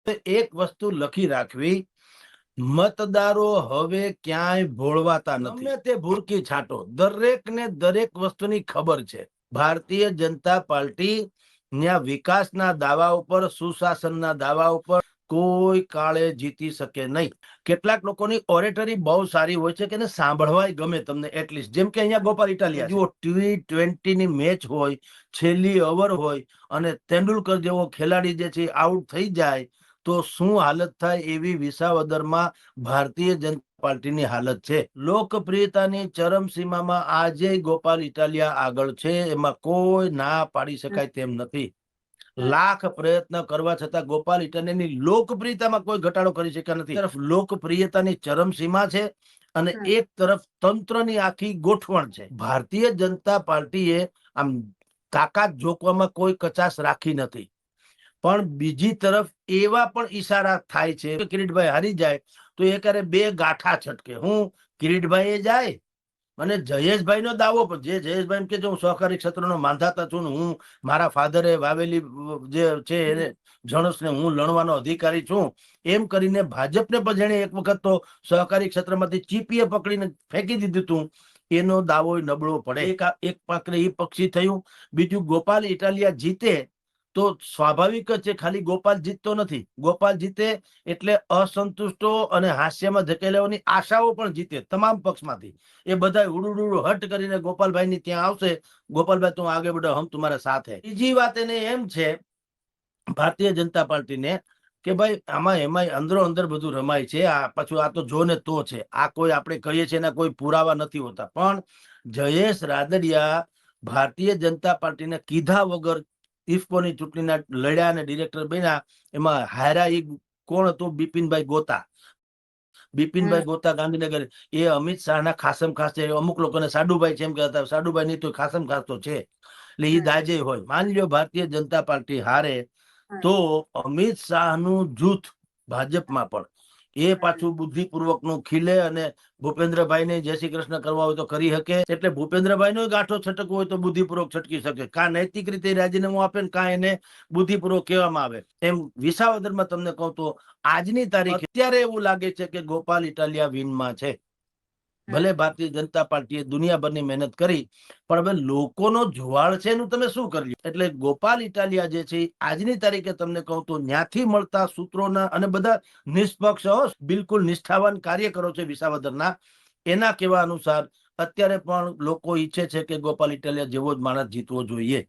એક વસ્તુ લખી રાખવી, મતદારો હવે ક્યાંય ભોળવાતા નથી. ગમે તે ભૂરકી છાંટો, દરેકને દરેક વસ્તુની ખબર છે. ભારતીય જનતા પાર્ટી ન્યા વિકાસના દાવા ઉપર, સુશાસનના દાવા ઉપર કોઈ કાળે જીતી શકે નહીં. કેટલાક લોકોની ઓરેટરી બહુ સારી હોય છે કે એને સાંભળવાય ગમે તમને એટલીસ્ટ. જેમ કે અહીંયા ગોપાલ ઇટાલિયા જુઓ, T20 ની મેચ હોય, છેલ્લી ઓવર હોય અને તેંડુલકર જેવો ખેલાડી જે છે આઉટ થઈ જાય તો શું હાલત થાય, એવી વિસાવદરમાં ભારતીય જનતા પાર્ટીની હાલત છે. લોકપ્રિયતાની ચરમસીમામાં આજે ગોપાલ ઇટાલિયા આગળ છે, એમાં કોઈ ના પાડી શકાય તેમ નથી. લાખ પ્રયત્ન કરવા છતાં ગોપાલ ઇટાલિયાની લોકપ્રિયતામાં કોઈ ઘટાડો કરી શક્યા નથી. તરફ લોકપ્રિયતાની ચરમસીમા છે અને એક તરફ તંત્રની આખી ગોઠવણ છે. ભારતીય જનતા પાર્ટીએ આમ તાકાત જોકવામાં કોઈ કચાશ રાખી નથી, પણ બીજી તરફ એવા પણ ઈશારા થાય છે કે કિરીટભાઈ હારી જાય તો એ કરે બે ગાંઠા છટકે. હું કિરીટભાઈ જાય અને જયેશભાઈ નો દાવો, પણ જે જયેશભાઈ એમ કે હું સહકારી ક્ષેત્રનો માંધાતા છું, હું મારા ફાધરે વાવેલી જે છે એને જણસને હું લણવાનો અધિકારી છું, એમ કરીને ભાજપને પણ જેને એક વખત તો સહકારી ક્ષેત્રમાંથી ચીપીએ પકડીને ફેંકી દીધું હતું, એનો દાવો નબળો પડે. એક પાકરે એ પક્ષી થયું. બીજું, ગોપાલ ઇટાલિયા જીતે તો સ્વાભાવિક જ છે, ખાલી ગોપાલ જીતતો નથી. ગોપાલ જીતે એટલે અસંતુષ્ટો અને હાસ્યમાં ધકેલાઓની આશાઓ પણ જીતે તમામ પક્ષમાંથી. એ બધા ઉડુડુડુ હટ કરીને ગોપાલભાઈ ની ત્યાં આવશે. ગોપાલભાઈ તું આગે બઢો, હમ તમારા સાથ હે. બીજી વાત એને એમ છે ભારતીય જનતા પાર્ટીને કે ભાઈ આમાં એમાં અંદરો અંદર બધું રમાય છે. આ પાછું આ તો જો ને તો છે, આ કોઈ આપણે કહીએ છીએ એના કોઈ પુરાવા નથી હોતા. પણ જયેશ રાદડિયા ભારતીય જનતા પાર્ટીને કીધા વગર ઇફકોની ચૂંટણીના લડ્યા અને ડિરેક્ટર બન્યા. એમાં હારા એ કોણ હતું? બિપિનભાઈ ગોતા. બિપિનભાઈ ગોતા ગાંધીનગર, એ અમિત શાહના ખાસમ ખાસ છે. અમુક લોકોને સાડુભાઈ છે એમ કહેતા, સાડુભાઈ નહીં તો ખાસમ ખાસ તો છે, એટલે એ દાજે હોય. માની લો ભારતીય જનતા પાર્ટી હારે તો અમિત શાહનું જૂથ ભાજપમાં પણ એ પાછું બુદ્ધિપૂર્વક નું ખીલે અને ભૂપેન્દ્રભાઈ ને જય શ્રી કૃષ્ણ કરવા હોય તો કરી શકે. એટલે ભૂપેન્દ્રભાઈ નો ગાંઠો છટકવો હોય તો બુદ્ધિપૂર્વક છટકી શકે. કા નૈતિક રીતે રાજીનામું આપે ને કા એને બુદ્ધિપૂર્વક કહેવામાં આવે. એમ વિસાવદરમાં તમને કહું તો આજની તારીખે અત્યારે એવું લાગે છે કે ગોપાલ ઇટાલિયા વિનમાં છે. ભલે ભારતીય જનતા પાર્ટીએ દુનિયાભરની મહેનત કરી, પણ હવે લોકોનો જુવાળ છે એનું તમે શું કરી? એટલે ગોપાલ ઇટાલિયા જે છે આજની તારીખે તમને કહું તો ન્યાથી મળતા સૂત્રોના અને બધા નિષ્પક્ષ બિલકુલ નિષ્ઠાવાન કાર્યકરો છે વિસાવદરના, એના કહેવા અનુસાર અત્યારે પણ લોકો ઈચ્છે છે કે ગોપાલ ઇટાલિયા જેવો જ માણસ જીતવો જોઈએ.